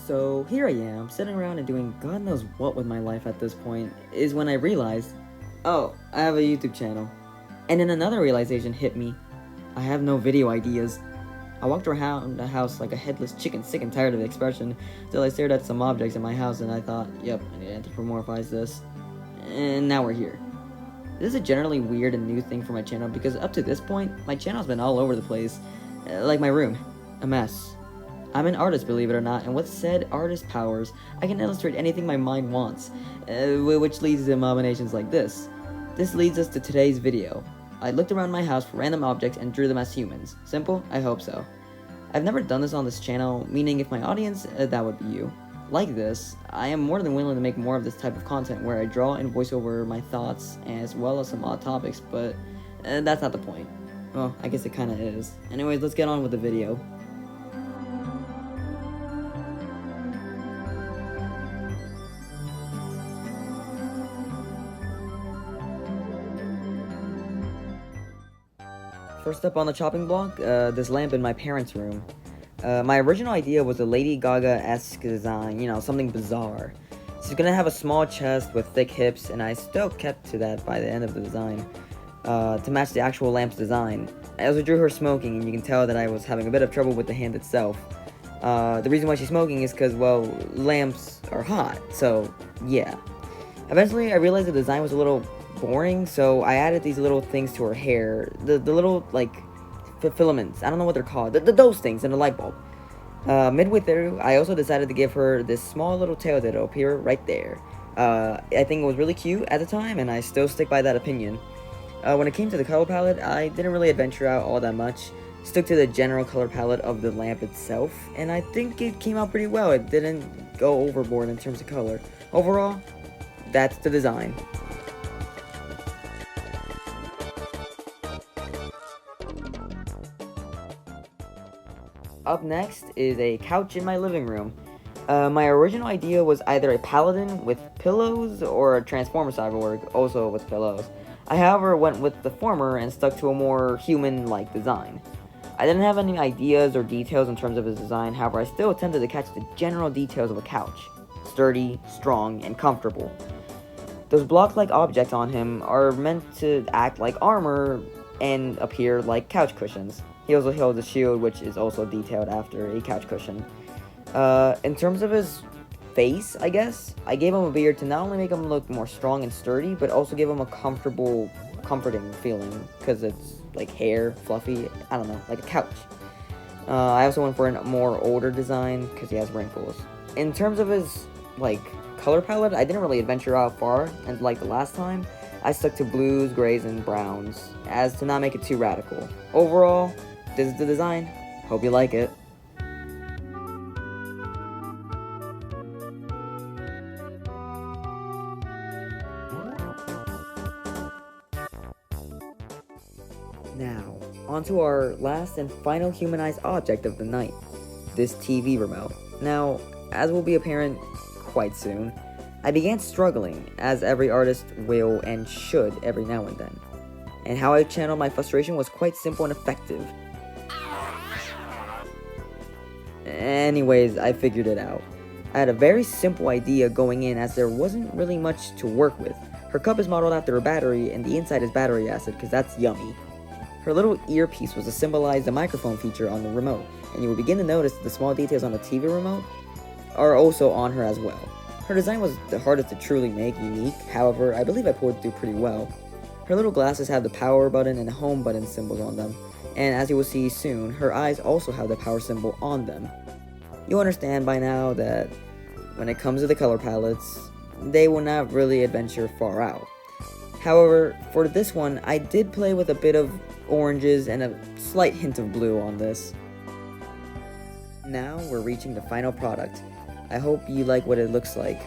So here I am, sitting around and doing God knows what with my life at this point, is when I realized, oh, I have a YouTube channel. And then another realization hit me. I have no video ideas. I walked around the house like a headless chicken, sick and tired of the expression, till I stared at some objects in my house and I thought, yep, I need to anthropomorphize this. And now we're here. This is a generally weird and new thing for my channel because up to this point, my channel's been all over the place. Like my room. A mess. I'm an artist, believe it or not, and with said artist powers, I can illustrate anything my mind wants, which leads to abominations like this. This leads us to today's video. I looked around my house for random objects and drew them as humans. Simple? I hope so. I've never done this on this channel, meaning if my audience, that would be you, like this, I am more than willing to make more of this type of content where I draw and voice over my thoughts as well as some odd topics, but that's not the point. Well, I guess it kinda is. Anyways, let's get on with the video. First up on the chopping block, this lamp in my parents' room. My original idea was a Lady Gaga-esque design, you know, something bizarre. She's gonna have a small chest with thick hips, and I still kept to that by the end of the design, to match the actual lamp's design. I also drew her smoking, and you can tell that I was having a bit of trouble with the hand itself. The reason why she's smoking is because, well, lamps are hot, so yeah. Eventually, I realized the design was a little boring, so I added these little things to her hair, the little, like, filaments, I don't know what they're called, those things in the light bulb. Midway through, I also decided to give her this small little tail that'll appear right there. I think it was really cute at the time, and I still stick by that opinion. When it came to the color palette, I didn't really adventure out all that much, stuck to the general color palette of the lamp itself, and I think it came out pretty well. It didn't go overboard in terms of color. Overall, that's the design. Up next is a couch in my living room. My original idea was either a paladin with pillows or a transformer cyborg, also with pillows. I, however, went with the former and stuck to a more human-like design. I didn't have any ideas or details in terms of his design, however, I still attempted to catch the general details of a couch. Sturdy, strong, and comfortable. Those block-like objects on him are meant to act like armor and appear like couch cushions. He also holds a shield, which is also detailed after a couch cushion. In terms of his face, I guess, I gave him a beard to not only make him look more strong and sturdy, but also give him a comforting feeling, because it's like hair, fluffy, I don't know, like a couch. I also went for a more older design, because he has wrinkles. In terms of his, like, color palette, I didn't really adventure out far, and like the last time, I stuck to blues, grays, and browns, as to not make it too radical. Overall, this is the design. Hope you like it. Now, onto our last and final humanized object of the night, this TV remote. Now, as will be apparent quite soon, I began struggling, as every artist will and should every now and then. And how I channeled my frustration was quite simple and effective. Anyways, I figured it out. I had a very simple idea going in, as there wasn't really much to work with. Her cup is modeled after a battery, and the inside is battery acid, because that's yummy. Her little earpiece was to symbolize the microphone feature on the remote, and you will begin to notice that the small details on the TV remote are also on her as well. Her design was the hardest to truly make unique, however, I believe I pulled through pretty well. Her little glasses have the power button and the home button symbols on them, and as you will see soon, her eyes also have the power symbol on them. You'll understand by now that when it comes to the color palettes, they will not really adventure far out. However, for this one, I did play with a bit of oranges and a slight hint of blue on this. Now we're reaching the final product. I hope you like what it looks like.